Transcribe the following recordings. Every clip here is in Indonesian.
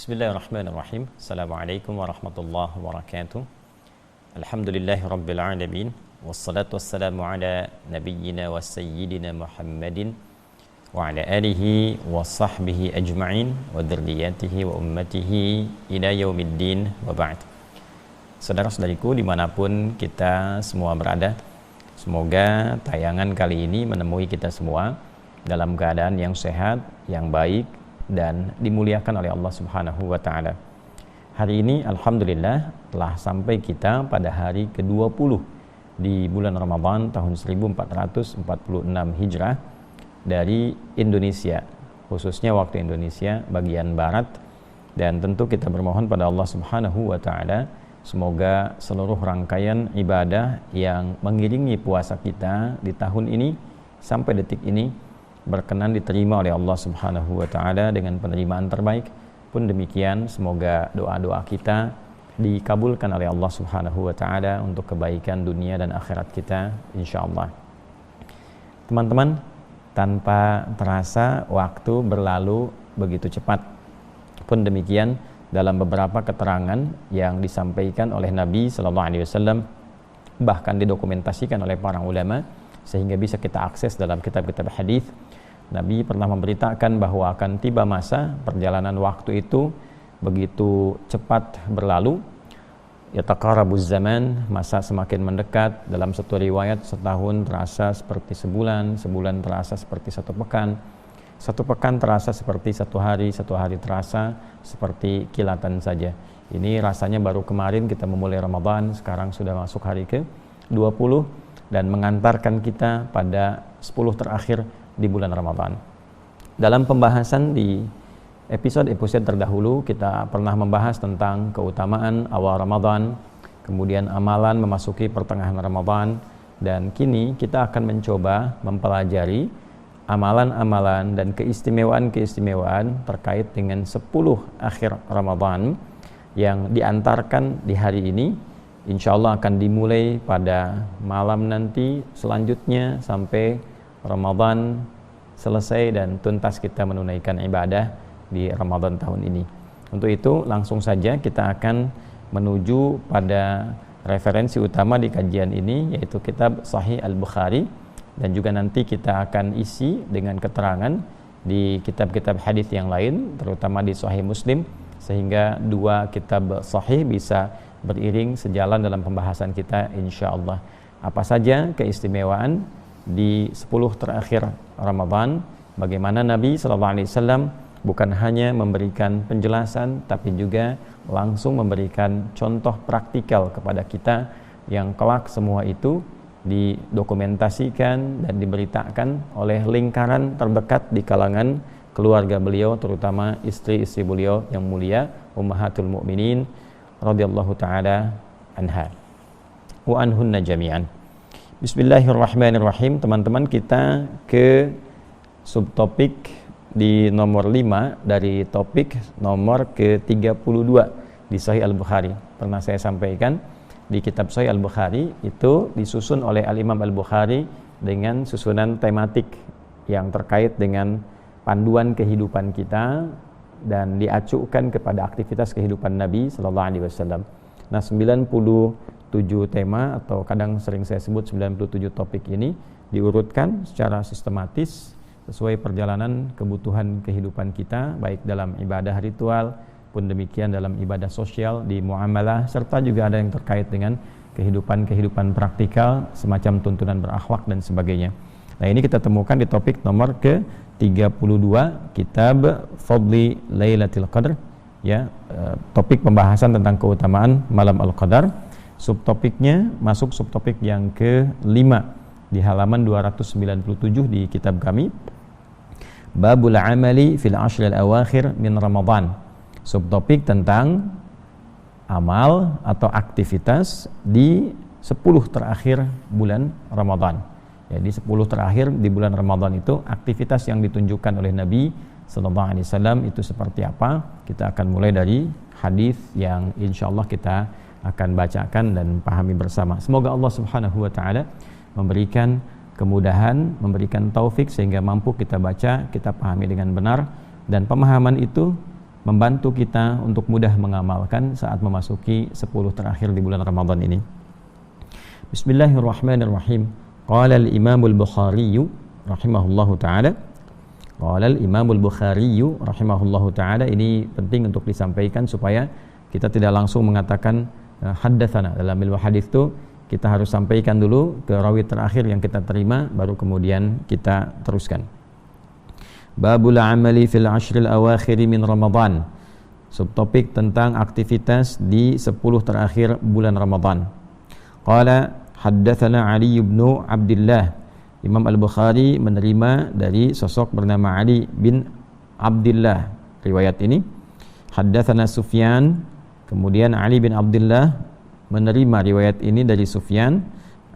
Bismillahirrahmanirrahim. Assalamualaikum warahmatullahi wabarakatuh. Alhamdulillahi rabbil alamin. Wassalatu wassalamu ala nabiyyina wa sayyidina Muhammadin wa ala alihi wa sahbihi ajma'in wa dzurriyyatihi wa ummatihi ila yaumiddin wa ba'd. Saudara-saudariku dimanapun kita semua berada, semoga tayangan kali ini menemui kita semua dalam keadaan yang sehat, yang baik, dan dimuliakan oleh Allah Subhanahu wa Ta'ala. Hari ini alhamdulillah telah sampai kita pada hari ke-20 di bulan Ramadan tahun 1446 Hijrah dari Indonesia, khususnya waktu Indonesia bagian barat, dan tentu kita bermohon pada Allah Subhanahu wa Ta'ala semoga seluruh rangkaian ibadah yang mengiringi puasa kita di tahun ini sampai detik ini berkenan diterima oleh Allah Subhanahu wa Ta'ala dengan penerimaan terbaik. Pun demikian semoga doa-doa kita dikabulkan oleh Allah Subhanahu wa Ta'ala untuk kebaikan dunia dan akhirat kita insyaallah. Teman-teman, tanpa terasa waktu berlalu begitu cepat. Pun demikian dalam beberapa keterangan yang disampaikan oleh Nabi sallallahu alaihi wasallam, bahkan didokumentasikan oleh para ulama sehingga bisa kita akses dalam kitab-kitab hadis, Nabi pernah memberitakan bahwa akan tiba masa perjalanan waktu itu begitu cepat berlalu. Yataqarabuz zaman, masa semakin mendekat. Dalam satu riwayat setahun terasa seperti sebulan, sebulan terasa seperti satu pekan terasa seperti satu hari terasa seperti kilatan saja. Ini rasanya baru kemarin kita memulai Ramadan, sekarang sudah masuk hari ke-20 dan mengantarkan kita pada 10 terakhir di bulan Ramadan. Dalam pembahasan di episode-episode terdahulu kita pernah membahas tentang keutamaan awal Ramadan, kemudian amalan memasuki pertengahan Ramadan, dan kini kita akan mencoba mempelajari amalan-amalan dan keistimewaan-keistimewaan terkait dengan 10 akhir Ramadan yang diantarkan di hari ini. Insyaallah akan dimulai pada malam nanti selanjutnya sampai Ramadan selesai dan tuntas kita menunaikan ibadah di Ramadan tahun ini. Untuk itu langsung saja kita akan menuju pada referensi utama di kajian ini, yaitu kitab Sahih Al-Bukhari, dan juga nanti kita akan isi dengan keterangan di kitab-kitab hadis yang lain, terutama di Sahih Muslim, sehingga dua kitab sahih bisa beriring sejalan dalam pembahasan kita insyaallah. Apa saja keistimewaan di 10 terakhir Ramadan, bagaimana Nabi SAW bukan hanya memberikan penjelasan tapi juga langsung memberikan contoh praktikal kepada kita yang kelak semua itu didokumentasikan dan diberitakan oleh lingkaran terdekat di kalangan keluarga beliau, terutama istri-istri beliau yang mulia Ummahatul Mukminin radhiyallahu taala anha wa anhunna jami'an. Bismillahirrahmanirrahim. Teman-teman, kita ke subtopik di nomor 5 dari topik nomor ke-32 di Sahih Al-Bukhari. Pernah saya sampaikan di kitab Sahih Al-Bukhari itu disusun oleh Al-Imam Al-Bukhari dengan susunan tematik yang terkait dengan panduan kehidupan kita dan diacukan kepada aktivitas kehidupan Nabi sallallahu alaihi wasallam. Nah, 97 tema atau kadang sering saya sebut 97 topik ini diurutkan secara sistematis sesuai perjalanan kebutuhan kehidupan kita, baik dalam ibadah ritual pun demikian dalam ibadah sosial, di muamalah, serta juga ada yang terkait dengan kehidupan praktikal semacam tuntunan berakhlak dan sebagainya. Nah, ini kita temukan di topik nomor ke-32 kitab Fadli Lailatul Qadar, ya, topik pembahasan tentang keutamaan malam Al-Qadar. Subtopiknya masuk subtopik yang ke-5 di halaman 297 di kitab kami, Babul Amali fil Ashril Awakhir min Ramadan. Subtopik tentang amal atau aktivitas di 10 terakhir bulan Ramadan. Jadi 10 terakhir di bulan Ramadan itu aktivitas yang ditunjukkan oleh Nabi sallallahu alaihi wasallam itu seperti apa? Kita akan mulai dari hadis yang insyaallah kita akan bacakan dan pahami bersama. Semoga Allah Subhanahu wa Ta'ala memberikan kemudahan, memberikan taufik sehingga mampu kita baca, kita pahami dengan benar, dan pemahaman itu membantu kita untuk mudah mengamalkan saat memasuki 10 terakhir di bulan Ramadan ini. Bismillahirrahmanirrahim. Qala al-Imam al-Bukhari rahimahullahu taala. Qala al-Imam al-Bukhari rahimahullahu taala, ini penting untuk disampaikan supaya kita tidak langsung mengatakan haddatsana. Dalam ilmu hadis itu kita harus sampaikan dulu ke rawi terakhir yang kita terima, baru kemudian kita teruskan. Babul amali fil ashril awakhir min Ramadan. Subtopik tentang aktivitas di 10 terakhir bulan Ramadan. Qala haddatsana Ali bin Abdullah. Imam Al-Bukhari menerima dari sosok bernama Ali bin Abdullah riwayat ini. Haddatsana Sufyan, kemudian Ali bin Abdullah menerima riwayat ini dari Sufyan.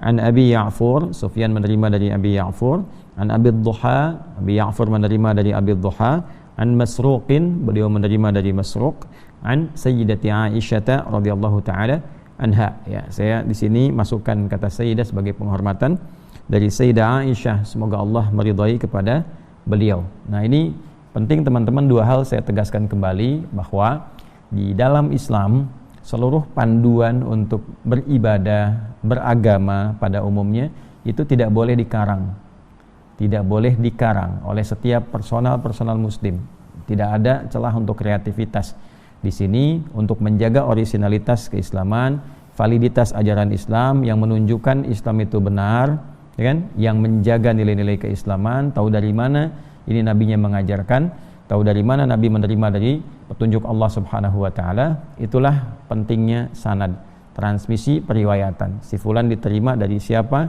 An Abi Ya'fur, Sufyan menerima dari Abi Ya'fur. An Abi Dhuha, Abi Ya'fur menerima dari Abi Dhuha. An Masruqin, beliau menerima dari Masruq. An Sayyidati Aisyah radhiyallahu taala anha. Ya, saya di sini masukkan kata Sayyidah sebagai penghormatan dari Sayyidah Aisyah, semoga Allah meridhai kepada beliau. Nah, ini penting teman-teman, dua hal saya tegaskan kembali, bahwa di dalam Islam seluruh panduan untuk beribadah, beragama pada umumnya itu tidak boleh dikarang. Tidak boleh dikarang oleh setiap personal muslim. Tidak ada celah untuk kreativitas. Di sini untuk menjaga orisinalitas keislaman, validitas ajaran Islam yang menunjukkan Islam itu benar, ya kan? Yang menjaga nilai-nilai keislaman, tahu dari mana ini nabinya mengajarkan, tahu dari mana Nabi menerima dari petunjuk Allah Subhanahu wa taala. Itulah pentingnya sanad, transmisi periwayatan. Si fulan diterima dari siapa,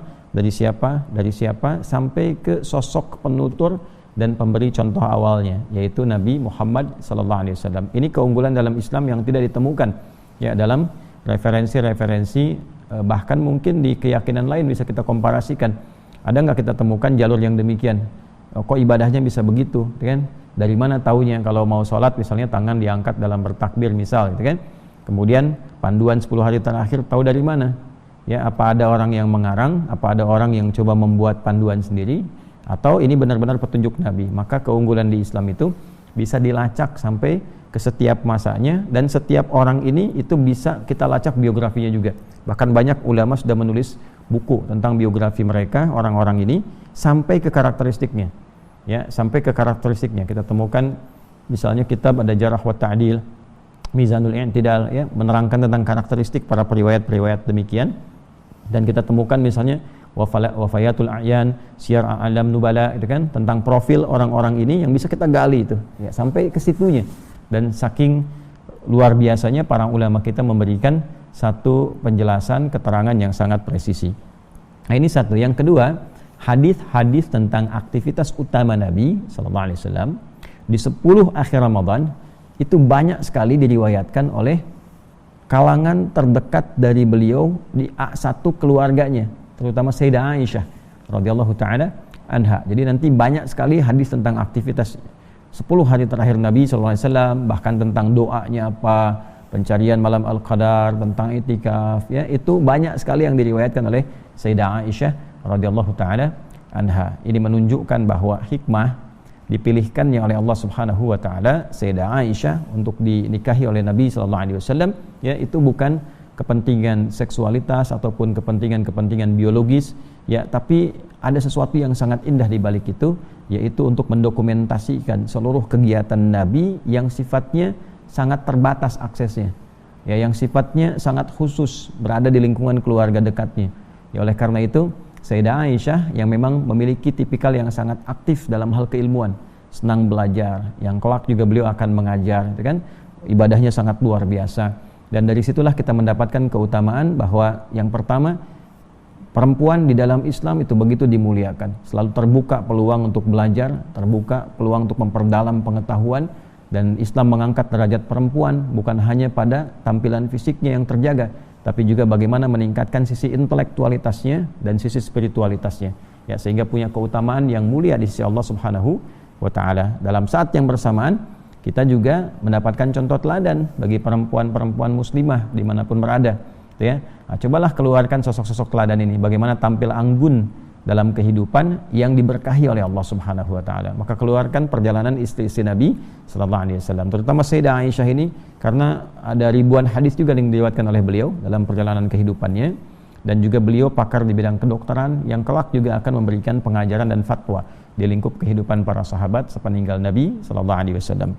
sampai ke sosok penutur dan pemberi contoh awalnya, yaitu Nabi Muhammad sallallahu alaihi wasallam. Ini keunggulan dalam Islam yang tidak ditemukan ya dalam referensi-referensi, bahkan mungkin di keyakinan lain bisa kita komparasikan. Ada nggak kita temukan jalur yang demikian? Kok ibadahnya bisa begitu, kan? Dari mana taunya kalau mau sholat misalnya tangan diangkat dalam bertakbir misal, gitu kan? Kemudian panduan 10 hari terakhir tahu dari mana? Ya, apa ada orang yang mengarang, apa ada orang yang coba membuat panduan sendiri, atau ini benar-benar petunjuk Nabi? Maka keunggulan di Islam itu bisa dilacak sampai ke setiap masanya, dan setiap orang ini itu bisa kita lacak biografinya juga. Bahkan banyak ulama sudah menulis buku tentang biografi mereka, orang-orang ini, sampai ke karakteristiknya. Ya, sampai ke karakteristiknya. Kita temukan misalnya kitab ada Jarh wa Ta'dil, Mizanul I'tidal, ya, menerangkan tentang karakteristik para periwayat-periwayat demikian. Dan kita temukan misalnya Wafayatul A'yan, Syiar A'lam Nubala, itu kan, tentang profil orang-orang ini yang bisa kita gali itu, ya, sampai ke situnya. Dan saking luar biasanya para ulama kita memberikan satu penjelasan, keterangan yang sangat presisi. Nah, ini satu. Yang kedua, hadis-hadis tentang aktivitas utama Nabi sallallahu alaihi wasallam di 10 akhir Ramadan itu banyak sekali diriwayatkan oleh kalangan terdekat dari beliau di satu keluarganya, terutama Sayyidah Aisyah radhiyallahu taala anha. Jadi nanti banyak sekali hadis tentang aktivitas 10 hari terakhir Nabi sallallahu alaihi wasallam, bahkan tentang doanya apa, pencarian malam Al-Qadar, tentang itikaf, ya, itu banyak sekali yang diriwayatkan oleh Sayyidah Aisyah radhiyallahu taala anha. Ini menunjukkan bahwa hikmah dipilihkannya oleh Allah Subhanahu wa taala Sayyidah Aisyah untuk dinikahi oleh Nabi sallallahu alaihi wasallam, ya, itu bukan kepentingan seksualitas ataupun kepentingan biologis, ya, tapi ada sesuatu yang sangat indah di balik itu, yaitu untuk mendokumentasikan seluruh kegiatan Nabi yang sifatnya sangat terbatas aksesnya, ya, yang sifatnya sangat khusus, berada di lingkungan keluarga dekatnya. Ya, oleh karena itu Sayyidah Aisyah yang memang memiliki tipikal yang sangat aktif dalam hal keilmuan, senang belajar, yang kelak juga beliau akan mengajar, itu kan, ibadahnya sangat luar biasa. Dan dari situlah kita mendapatkan keutamaan bahwa yang pertama, perempuan di dalam Islam itu begitu dimuliakan, selalu terbuka peluang untuk belajar, terbuka peluang untuk memperdalam pengetahuan, dan Islam mengangkat derajat perempuan bukan hanya pada tampilan fisiknya yang terjaga, tapi juga bagaimana meningkatkan sisi intelektualitasnya dan sisi spiritualitasnya, ya, sehingga punya keutamaan yang mulia di sisi Allah Subhanahu wa taala. Dalam saat yang bersamaan kita juga mendapatkan contoh teladan bagi perempuan-perempuan muslimah dimanapun berada, ya. Nah, cobalah keluarkan sosok-sosok teladan ini, bagaimana tampil anggun dalam kehidupan yang diberkahi oleh Allah Subhanahu wa taala. Maka keluarkan perjalanan istri-istri Nabi sallallahu alaihi wasallam, terutama Sayyidah Aisyah ini, karena ada ribuan hadis juga yang diriwayatkan oleh beliau dalam perjalanan kehidupannya, dan juga beliau pakar di bidang kedokteran yang kelak juga akan memberikan pengajaran dan fatwa di lingkup kehidupan para sahabat sepeninggal Nabi sallallahu alaihi wasallam.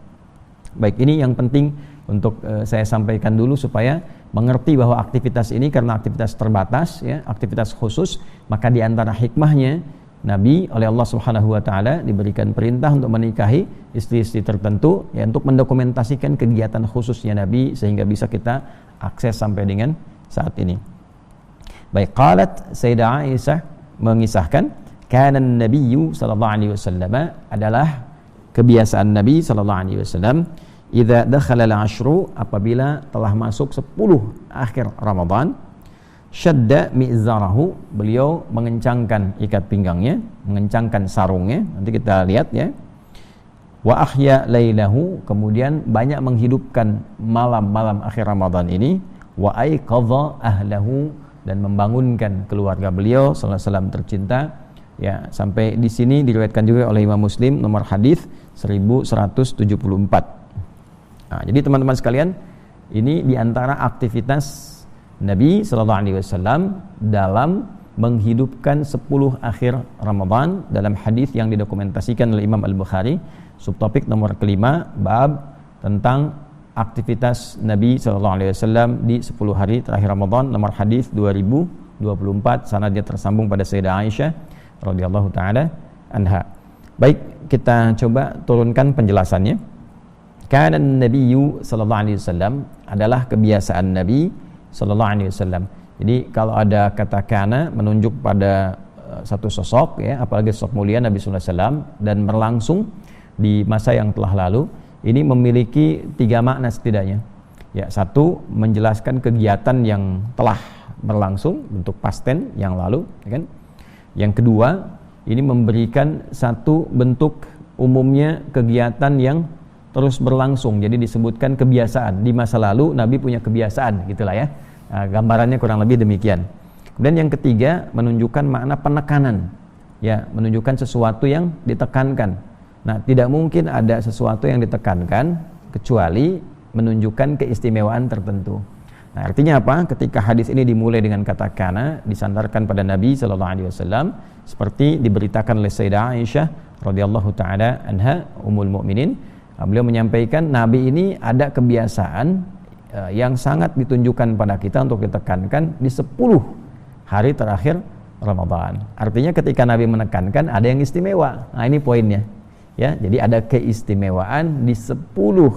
Baik, ini yang penting untuk saya sampaikan dulu supaya mengerti bahwa aktivitas ini karena aktivitas terbatas, ya, aktivitas khusus, maka di antara hikmahnya Nabi oleh Allah Subhanahu wa taala diberikan perintah untuk menikahi istri-istri tertentu, ya, untuk mendokumentasikan kegiatan khususnya Nabi sehingga bisa kita akses sampai dengan saat ini. Baik, qalat Sayyidah Aisyah mengisahkan, kana an-nabiyyu sallallahu alaihi wasallam, adalah kebiasaan Nabi sallallahu alaihi wasallam, idza dakhala al-ashru, apabila telah masuk 10 akhir Ramadan, syadda mi'zarahu, beliau mengencangkan ikat pinggangnya, mengencangkan sarungnya, nanti kita lihat ya. Wa ahya lailahu, kemudian banyak menghidupkan malam-malam akhir Ramadan ini, wa aiqadha ahlahu, dan membangunkan keluarga beliau sallallahu alaihi wasallam tercinta, ya. Sampai di sini diriwayatkan juga oleh Imam Muslim nomor hadis 1174. Nah, jadi teman-teman sekalian, ini diantara aktivitas Nabi Sallallahu Alaihi Wasallam dalam menghidupkan 10 akhir Ramadan dalam hadis yang didokumentasikan oleh Imam Al-Bukhari, subtopik nomor kelima, bab tentang aktivitas Nabi Sallallahu Alaihi Wasallam di 10 hari terakhir Ramadan, nomor hadis 2024, sanad dia tersambung pada Sayyidah Aisyah radhiyallahu taala anha. Baik, kita coba turunkan penjelasannya. Kana an-nabiyyu sallallahu alaihi wasallam, adalah kebiasaan Nabi sallallahu alaihi wasallam. Jadi kalau ada kata kana menunjuk pada satu sosok, ya, apalagi sosok mulia Nabi sallallahu alaihi wasallam dan berlangsung di masa yang telah lalu, ini memiliki 3 makna setidaknya. Ya, satu, menjelaskan kegiatan yang telah berlangsung, bentuk past tense yang lalu, ya kan? Yang kedua, ini memberikan satu bentuk umumnya kegiatan yang terus berlangsung, jadi disebutkan kebiasaan. Di masa lalu Nabi punya kebiasaan, gitulah ya. Nah, gambarannya kurang lebih demikian. Kemudian yang ketiga, menunjukkan makna penekanan, ya, menunjukkan sesuatu yang ditekankan. Nah, tidak mungkin ada sesuatu yang ditekankan kecuali menunjukkan keistimewaan tertentu. Nah, artinya apa? Ketika hadis ini dimulai dengan kata kana, disandarkan pada Nabi sallallahu alaihi wasallam, seperti diberitakan oleh Sayyidah Aisyah radhiyallahu taala anha ummul mukminin. Beliau menyampaikan Nabi ini ada kebiasaan yang sangat ditunjukkan pada kita untuk ditekankan di 10 hari terakhir Ramadan. Artinya ketika Nabi menekankan ada yang istimewa. Nah, ini poinnya. Ya, jadi ada keistimewaan di 10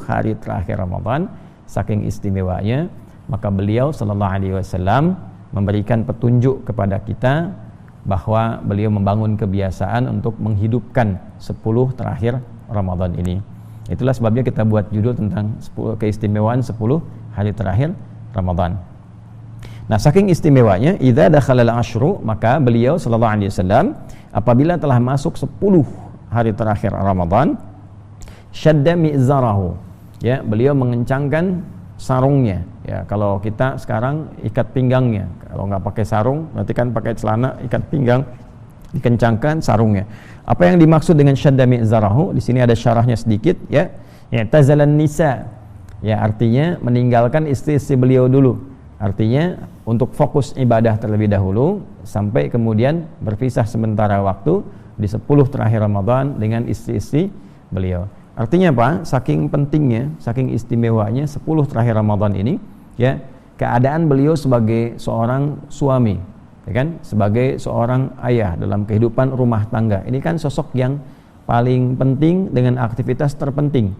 hari terakhir Ramadan. Saking istimewanya, maka beliau sallallahu alaihi wasallam memberikan petunjuk kepada kita bahwa beliau membangun kebiasaan untuk menghidupkan 10 terakhir Ramadan ini. Itulah sebabnya kita buat judul tentang keistimewaan 10 hari terakhir Ramadan. Nah, saking istimewanya, idza dakhalal ashru, maka beliau sallallahu alaihi wasallam apabila telah masuk 10 hari terakhir Ramadan, syadda mi'zarahu, ya, beliau mengencangkan sarungnya. Ya, kalau kita sekarang ikat pinggangnya. Kalau nggak pakai sarung, berarti kan pakai celana, ikat pinggang, dikencangkan sarungnya. Apa yang dimaksud dengan syadda mi'zarahu? Di sini ada syarahnya sedikit, ya. I'tazalan nisa. Ya, artinya meninggalkan istri-istri beliau dulu. Artinya untuk fokus ibadah terlebih dahulu sampai kemudian berpisah sementara waktu di 10 terakhir Ramadan dengan istri-istri beliau. Artinya apa? Saking pentingnya, saking istimewanya 10 terakhir Ramadan ini, ya, keadaan beliau sebagai seorang suami, ya kan, sebagai seorang ayah dalam kehidupan rumah tangga. Ini kan sosok yang paling penting dengan aktivitas terpenting.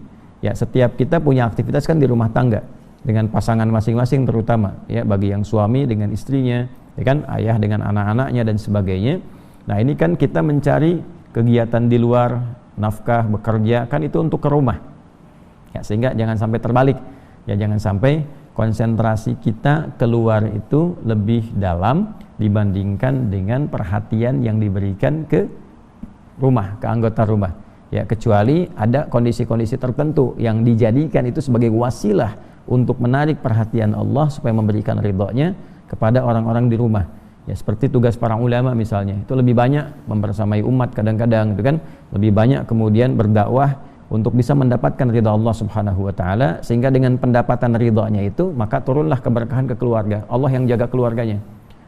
Ya, setiap kita punya aktivitas kan di rumah tangga dengan pasangan masing-masing, terutama ya bagi yang suami dengan istrinya, ya kan, ayah dengan anak-anaknya dan sebagainya. Nah, ini kan kita mencari kegiatan di luar, nafkah, bekerja, kan itu untuk ke rumah. Ya, sehingga jangan sampai terbalik. Ya, jangan sampai konsentrasi kita keluar itu lebih dalam dibandingkan dengan perhatian yang diberikan ke rumah, ke anggota rumah. Ya, kecuali ada kondisi-kondisi tertentu yang dijadikan itu sebagai wasilah untuk menarik perhatian Allah supaya memberikan ridhonya kepada orang-orang di rumah. Ya seperti tugas para ulama misalnya, itu lebih banyak membersamai umat kadang-kadang gitu kan, lebih banyak kemudian berdakwah untuk bisa mendapatkan ridha Allah Subhanahu wa taala, sehingga dengan pendapatan ridhanya itu maka turunlah keberkahan ke keluarga. Allah yang jaga keluarganya.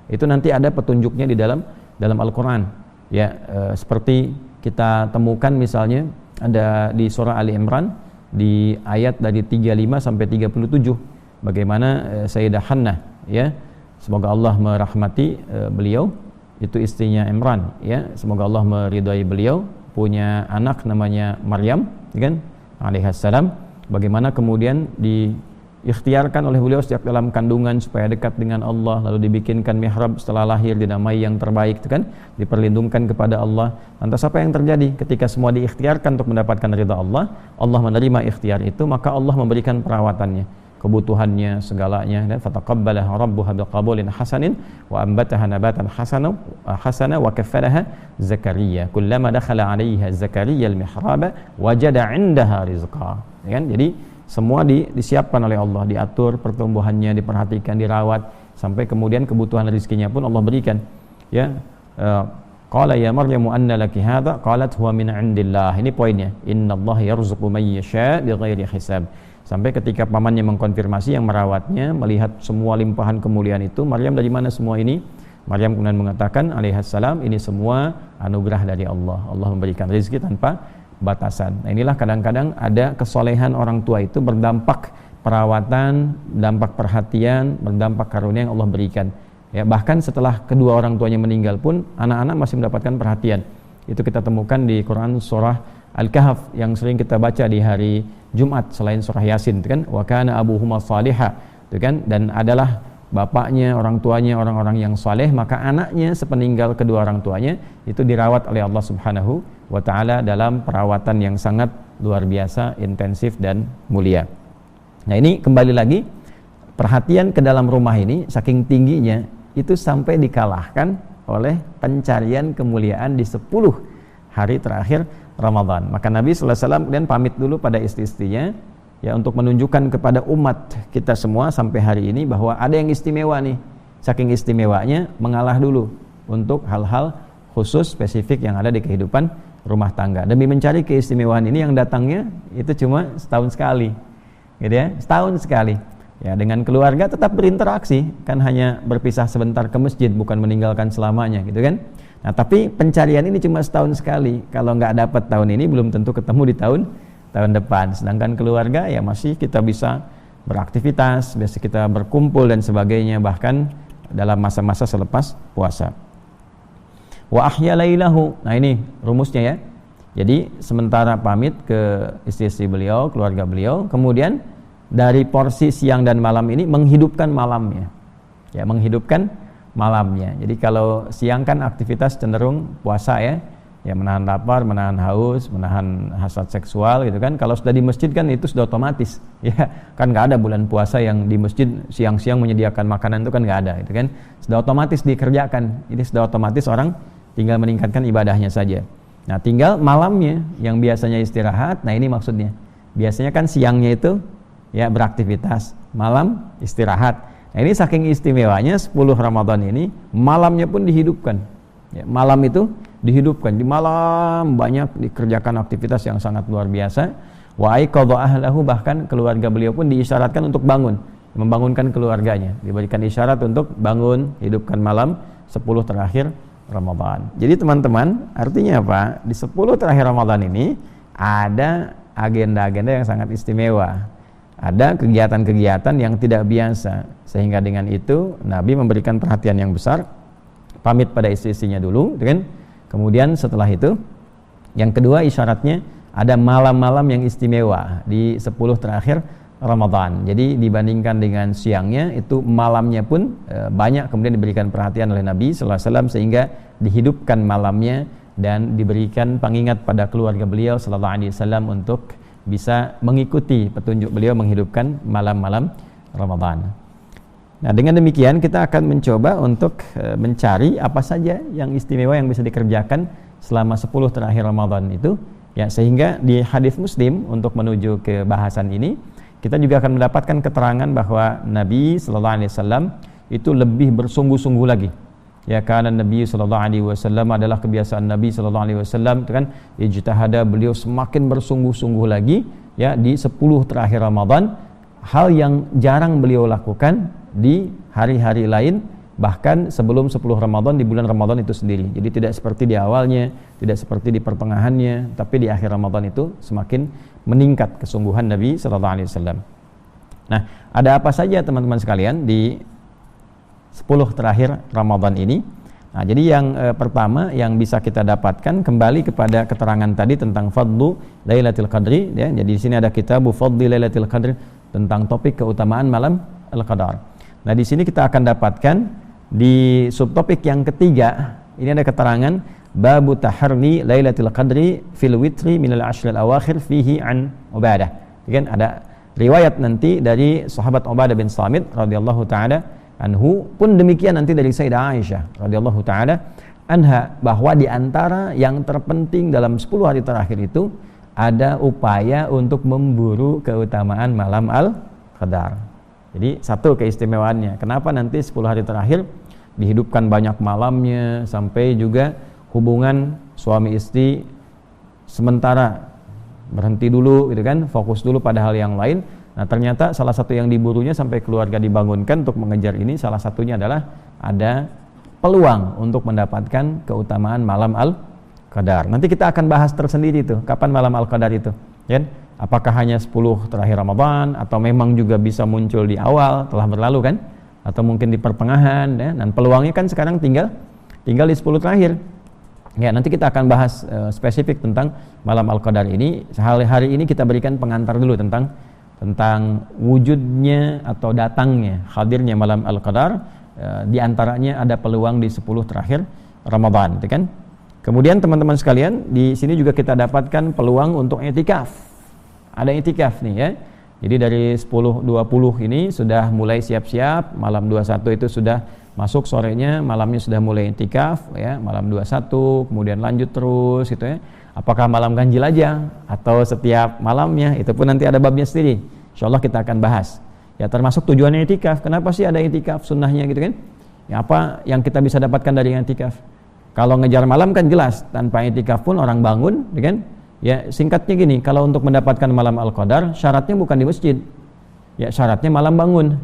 Itu nanti ada petunjuknya di dalam Al-Qur'an. Ya, seperti kita temukan misalnya ada di surah Ali Imran di ayat dari 35 sampai 37 bagaimana Sayyidah Hannah, ya, semoga Allah merahmati beliau, itu istrinya Imran, ya, semoga Allah meridhai beliau, punya anak namanya Maryam, kan, alaihissalam, bagaimana kemudian diikhtiarkan oleh beliau sejak dalam kandungan supaya dekat dengan Allah, lalu dibikinkan mihrab setelah lahir, dinamai yang terbaik, itu kan, diperlindungkan kepada Allah. Lantas apa yang terjadi ketika semua diikhtiarkan untuk mendapatkan ridha Allah? Allah menerima ikhtiar itu, maka Allah memberikan perawatannya, kebutuhannya, segalanya, dan fataqabbalaha rabbuha biqabulin hasanin wa ambataha nabatan hasana wa kaffalaha Zakaria kullama dakhala 'alaiha Zakaria al-mihraba wajada 'indaha rizqa, ya kan? Jadi semua disiapkan oleh Allah, diatur pertumbuhannya, diperhatikan, dirawat, sampai kemudian kebutuhan rezekinya pun Allah berikan, ya. Qala ya Maryamu anna laki hadha qalat huwa min 'indillah. Ini poinnya, innallaha yarzuqu man yasha bighairi hisab. Sampai ketika pamannya mengkonfirmasi, yang merawatnya, melihat semua limpahan kemuliaan itu, Maryam, dari mana semua ini? Maryam kemudian mengatakan alaihissalam, ini semua anugerah dari Allah. Allah memberikan rezeki tanpa batasan. Nah, inilah kadang-kadang ada kesolehan orang tua itu berdampak perawatan, dampak perhatian, berdampak karunia yang Allah berikan. Ya, bahkan setelah kedua orang tuanya meninggal pun anak-anak masih mendapatkan perhatian. Itu kita temukan di Quran surah Al-Kahf yang sering kita baca di hari Jumat selain surah Yasin, itu kan, wa kana abuhuma salihah, itu kan, dan adalah bapaknya, orang tuanya orang-orang yang saleh, maka anaknya sepeninggal kedua orang tuanya itu dirawat oleh Allah Subhanahu wa taala dalam perawatan yang sangat luar biasa, intensif dan mulia. Nah, ini kembali lagi, perhatian ke dalam rumah ini saking tingginya itu sampai dikalahkan oleh pencarian kemuliaan di 10 hari terakhir Ramadan. Maka Nabi SAW kemudian pamit dulu pada istri-istrinya, ya, untuk menunjukkan kepada umat kita semua sampai hari ini bahwa ada yang istimewa nih. Saking istimewanya mengalah dulu untuk hal-hal khusus spesifik yang ada di kehidupan rumah tangga. Demi mencari keistimewaan ini yang datangnya itu cuma setahun sekali, gitu ya, setahun sekali. Ya, dengan keluarga tetap berinteraksi, kan hanya berpisah sebentar ke masjid, bukan meninggalkan selamanya, gitu kan. Nah, tapi pencarian ini cuma setahun sekali. Kalau nggak dapat tahun ini, belum tentu ketemu di tahun depan. Sedangkan keluarga, ya masih kita bisa beraktivitas, biasa kita berkumpul dan sebagainya, bahkan dalam masa-masa selepas puasa. Wa ahya lailahu. Nah, ini rumusnya, ya. Jadi sementara pamit ke istri-istri beliau, keluarga beliau, kemudian dari porsi siang dan malam ini menghidupkan malamnya. Ya, menghidupkan malamnya. Jadi kalau siang kan aktivitas cenderung puasa, ya, ya, menahan lapar, menahan haus, menahan hasrat seksual, gitu kan. Kalau sudah di masjid kan itu sudah otomatis, ya, kan nggak ada bulan puasa yang di masjid siang-siang menyediakan makanan, itu kan nggak ada, itu kan sudah otomatis dikerjakan. Ini sudah otomatis orang tinggal meningkatkan ibadahnya saja. Nah, tinggal malamnya yang biasanya istirahat. Nah, ini maksudnya, biasanya kan siangnya itu, ya, beraktivitas, malam istirahat. Nah, ini saking istimewanya 10 Ramadan ini, malamnya pun dihidupkan, ya, malam itu dihidupkan. Di malam banyak dikerjakan aktivitas yang sangat luar biasa. Wa aiqadha ahlahu, bahkan keluarga beliau pun diisyaratkan untuk bangun, membangunkan keluarganya, diberikan isyarat untuk bangun, hidupkan malam 10 terakhir Ramadan. Jadi teman-teman, artinya apa? Di 10 terakhir Ramadan ini ada agenda-agenda yang sangat istimewa. Ada kegiatan-kegiatan yang tidak biasa, sehingga dengan itu Nabi memberikan perhatian yang besar, pamit pada istri-istrinya dulu, kan? Kemudian setelah itu, yang kedua isyaratnya ada malam-malam yang istimewa di 10 terakhir Ramadan. Jadi dibandingkan dengan siangnya, itu malamnya pun banyak kemudian diberikan perhatian oleh Nabi SAW, sehingga dihidupkan malamnya dan diberikan pengingat pada keluarga beliau SAW untuk bisa mengikuti petunjuk beliau menghidupkan malam-malam Ramadan. Nah, dengan demikian kita akan mencoba untuk mencari apa saja yang istimewa yang bisa dikerjakan selama 10 terakhir Ramadan itu, ya, sehingga di hadis Muslim untuk menuju ke bahasan ini kita juga akan mendapatkan keterangan bahwa Nabi SAW itu lebih bersungguh-sungguh lagi, ya karena Nabi sallallahu alaihi wasallam adalah kebiasaan Nabi sallallahu alaihi wasallam itu kan ijtihada, beliau semakin bersungguh-sungguh lagi ya di 10 terakhir Ramadan, hal yang jarang beliau lakukan di hari-hari lain, bahkan sebelum 10 Ramadan, di bulan Ramadan itu sendiri. Jadi tidak seperti di awalnya, tidak seperti di pertengahannya, tapi di akhir Ramadan itu semakin meningkat kesungguhan Nabi sallallahu alaihi wasallam. Nah, ada apa saja teman-teman sekalian di 10 terakhir Ramadan ini? Nah, jadi yang pertama yang bisa kita dapatkan kembali kepada keterangan tadi tentang fadlu Lailatul Qadri ya. Jadi di sini ada kitabu Fadli Lailatul Qadri tentang topik keutamaan malam Al-Qadar. Nah, di sini kita akan dapatkan di subtopik yang ketiga, ini ada keterangan babu taharni Lailatul Qadri fil witri minal ashril awakhir fihi an Ubadah. Kan ada riwayat nanti dari sahabat Ubadah bin Samit radhiyallahu taala anhu, pun demikian nanti dari Sayyidah Aisyah radhiyallahu taala anha, bahwa di antara yang terpenting dalam 10 hari terakhir itu ada upaya untuk memburu keutamaan malam Al-Qadar. Jadi satu keistimewaannya, kenapa nanti 10 hari terakhir dihidupkan banyak malamnya, sampai juga hubungan suami istri sementara berhenti dulu gitu kan, fokus dulu pada hal yang lain. Nah, ternyata salah satu yang diburunya sampai keluarga dibangunkan untuk mengejar ini, salah satunya adalah ada peluang untuk mendapatkan keutamaan malam Al-Qadar. Nanti kita akan bahas tersendiri tuh, kapan malam Al-Qadar itu, ya? Apakah hanya 10 terakhir Ramadan, atau memang juga bisa muncul di awal telah berlalu kan, atau mungkin di pertengahan ya? Dan peluangnya kan sekarang tinggal di 10 terakhir. Ya, nanti kita akan bahas spesifik tentang malam Al-Qadar ini. Hari ini kita berikan pengantar dulu tentang wujudnya atau datangnya, hadirnya malam Al-Qadar. Di antaranya ada peluang di 10 terakhir Ramadan, gitu kan? Kemudian teman-teman sekalian, di sini juga kita dapatkan peluang untuk i'tikaf. Ada i'tikaf nih ya. Jadi dari 10-20 ini sudah mulai siap-siap, malam 21 itu sudah masuk sorenya, malamnya sudah mulai i'tikaf ya, malam 21 kemudian lanjut terus gitu ya. Apakah malam ganjil aja atau setiap malamnya, itu pun nanti ada babnya sendiri. Insyaallah kita akan bahas. Ya, termasuk tujuannya i'tikaf. Kenapa sih ada i'tikaf, sunnahnya gitu kan? Ya, apa yang kita bisa dapatkan dari i'tikaf? Kalau ngejar malam kan jelas, tanpa i'tikaf pun orang bangun, gitu kan? Ya, singkatnya gini, kalau untuk mendapatkan malam Al-Qadar, syaratnya bukan di masjid. Ya, syaratnya malam bangun.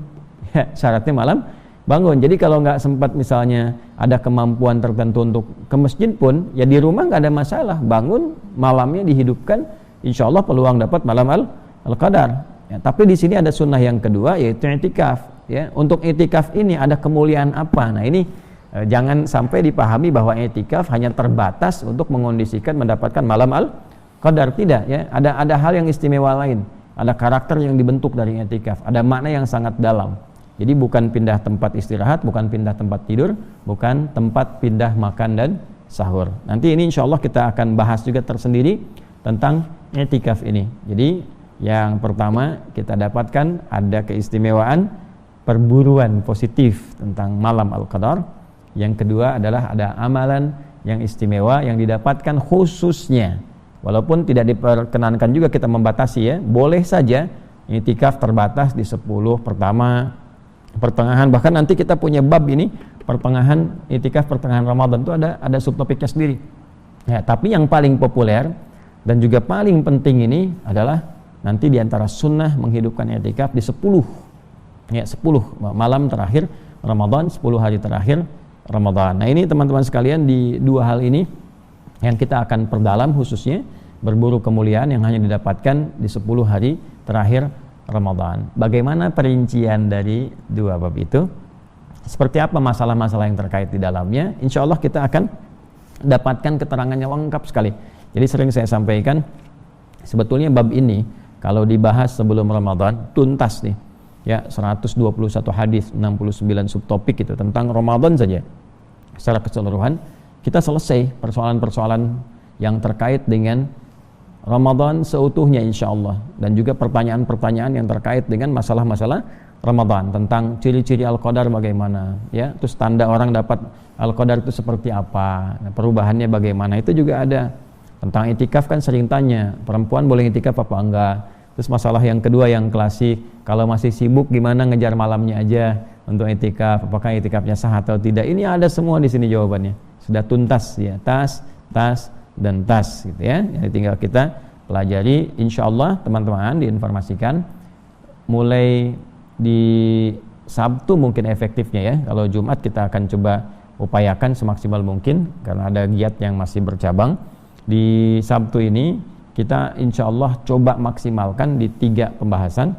Ya, syaratnya malam bangun. Jadi kalau nggak sempat misalnya ada kemampuan tertentu untuk ke masjid pun, ya di rumah nggak ada masalah, bangun malamnya dihidupkan, insya Allah peluang dapat malam Al-Qadar. Ya, tapi di sini ada sunnah yang kedua, yaitu i'tikaf. Ya, untuk i'tikaf ini ada kemuliaan apa? Nah, ini jangan sampai dipahami bahwa i'tikaf hanya terbatas untuk mengondisikan mendapatkan malam Al-Qadar. Tidak ya, ada hal yang istimewa lain, ada karakter yang dibentuk dari i'tikaf, ada makna yang sangat dalam. Jadi bukan pindah tempat istirahat, bukan pindah tempat tidur, bukan tempat pindah makan dan sahur. Nanti ini insya Allah kita akan bahas juga tersendiri tentang i'tikaf ini. Jadi yang pertama kita dapatkan ada keistimewaan perburuan positif tentang malam Al-Qadar. Yang kedua adalah ada amalan yang istimewa yang didapatkan khususnya. Walaupun tidak diperkenankan juga kita membatasi ya, boleh saja i'tikaf terbatas di 10 pertama, pertengahan, bahkan nanti kita punya bab ini pertengahan i'tikaf pertengahan Ramadan itu ada subtopiknya sendiri. Ya, tapi yang paling populer dan juga paling penting ini adalah nanti diantara sunnah menghidupkan i'tikaf di 10 malam terakhir Ramadan, 10 hari terakhir Ramadan. Nah, ini teman-teman sekalian, di dua hal ini yang kita akan perdalam, khususnya berburu kemuliaan yang hanya didapatkan di 10 hari terakhir Ramadan. Bagaimana perincian dari dua bab itu? Seperti apa masalah-masalah yang terkait di dalamnya? Insya Allah kita akan dapatkan keterangannya lengkap sekali. Jadi sering saya sampaikan, sebetulnya bab ini kalau dibahas sebelum Ramadan tuntas nih. Ya, 121 hadis, 69 subtopik itu tentang Ramadan saja. Secara keseluruhan kita selesai persoalan-persoalan yang terkait dengan Ramadan seutuhnya insya Allah, dan juga pertanyaan-pertanyaan yang terkait dengan masalah-masalah Ramadan, tentang ciri-ciri Al-Qadar bagaimana ya, terus tanda orang dapat Al-Qadar itu seperti apa, nah, perubahannya bagaimana, itu juga ada. Tentang i'tikaf kan sering tanya, perempuan boleh i'tikaf apa enggak. Terus masalah yang kedua yang klasik, kalau masih sibuk gimana ngejar malamnya aja. untuk itikaf, apakah itikafnya sah atau tidak, ini ada semua di sini jawabannya. Sudah tuntas ya, tas dan tas gitu ya. Jadi tinggal kita pelajari. Insyaallah teman-teman diinformasikan mulai di Sabtu mungkin efektifnya ya. Kalau Jumat kita akan coba upayakan semaksimal mungkin karena ada giat yang masih bercabang. Di Sabtu ini kita insyaallah coba maksimalkan di 3 pembahasan.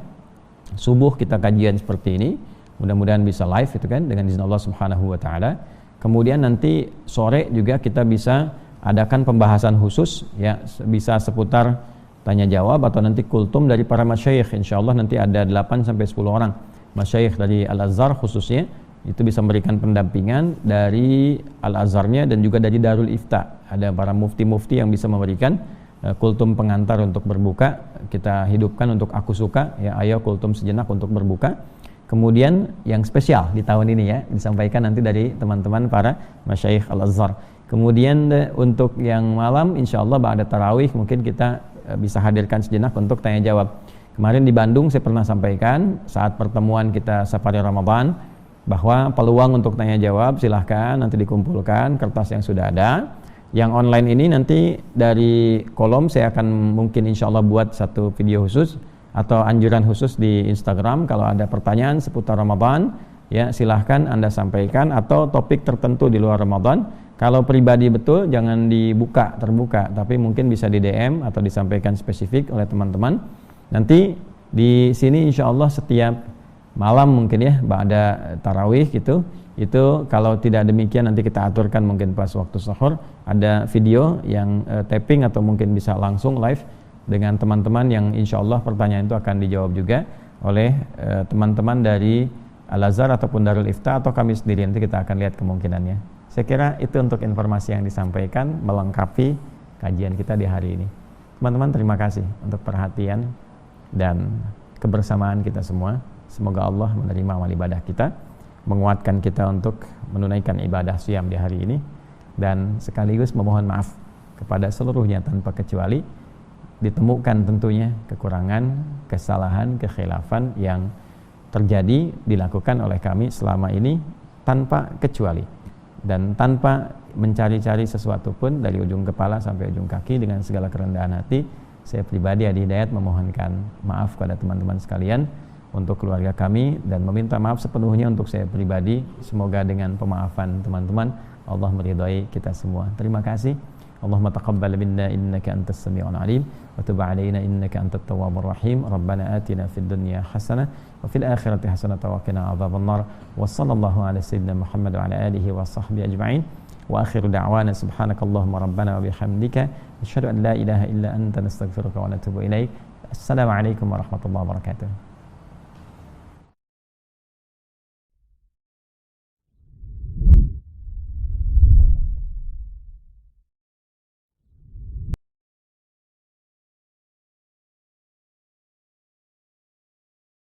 Subuh kita kajian seperti ini, mudah-mudahan bisa live itu kan dengan izin Allah Subhanahu wa taala. Kemudian nanti sore juga kita bisa adakan pembahasan khusus ya, bisa seputar tanya jawab atau nanti kultum dari para masyayikh. Insyaallah nanti ada 8 sampai 10 orang masyayikh dari Al-Azhar khususnya, itu bisa memberikan pendampingan dari Al-Azharnya dan juga dari Darul Ifta. Ada para mufti-mufti yang bisa memberikan kultum pengantar untuk berbuka. Kita hidupkan untuk Aku Suka ya, ayo kultum sejenak untuk berbuka. Kemudian yang spesial di tahun ini ya, disampaikan nanti dari teman-teman para masyayikh Al-Azhar. Kemudian untuk yang malam insyaallah ba'da tarawih mungkin kita bisa hadirkan sejenak untuk tanya jawab. Kemarin di Bandung saya pernah sampaikan saat pertemuan kita Safari Ramadan bahwa peluang untuk tanya jawab silahkan nanti dikumpulkan kertas yang sudah ada. Yang online ini nanti dari kolom saya akan mungkin insyaallah buat satu video khusus atau anjuran khusus di Instagram. Kalau ada pertanyaan seputar Ramadan ya silahkan Anda sampaikan, atau topik tertentu di luar Ramadan. Kalau pribadi betul jangan dibuka terbuka, tapi mungkin bisa di DM atau disampaikan spesifik oleh teman-teman. Nanti di sini insyaallah setiap malam mungkin ya ba'da tarawih gitu, itu kalau tidak demikian nanti kita aturkan mungkin pas waktu sahur ada video yang tapping atau mungkin bisa langsung live dengan teman-teman yang insyaallah pertanyaan itu akan dijawab juga oleh teman-teman dari Al-Azhar ataupun Darul Ifta atau kami sendiri. Nanti kita akan lihat kemungkinannya. Saya kira itu untuk informasi yang disampaikan melengkapi kajian kita di hari ini. Teman-teman terima kasih untuk perhatian dan kebersamaan kita semua. Semoga Allah menerima amal ibadah kita, menguatkan kita untuk menunaikan ibadah siyam di hari ini, dan sekaligus memohon maaf kepada seluruhnya tanpa kecuali. Ditemukan tentunya kekurangan, kesalahan, kekhilafan yang terjadi dilakukan oleh kami selama ini tanpa kecuali dan tanpa mencari-cari sesuatu pun dari ujung kepala sampai ujung kaki. Dengan segala kerendahan hati saya pribadi Adi Hidayat memohonkan maaf kepada teman-teman sekalian untuk keluarga kami dan meminta maaf sepenuhnya untuk saya pribadi. Semoga dengan pemaafan teman-teman Allah meridhai kita semua. Terima kasih. Allahumma taqabbal minna innaka antas sami'ul alim wa tub 'alaina innaka antat tawwabur rahim. Rabbana atina fid dunya hasanah wa fil akhirati hasanah wa qina adzabannar. Wa sallallahu ala sayyidina Muhammad wa ala alihi wa sahbihi ajma'in. Wa akhiru da'wana subhanakallahumma rabbana wa bihamdika asyhadu an la ilaha illa anta nastaghfiruka wa natubu ilaik. Assalamualaikum warahmatullahi wabarakatuh.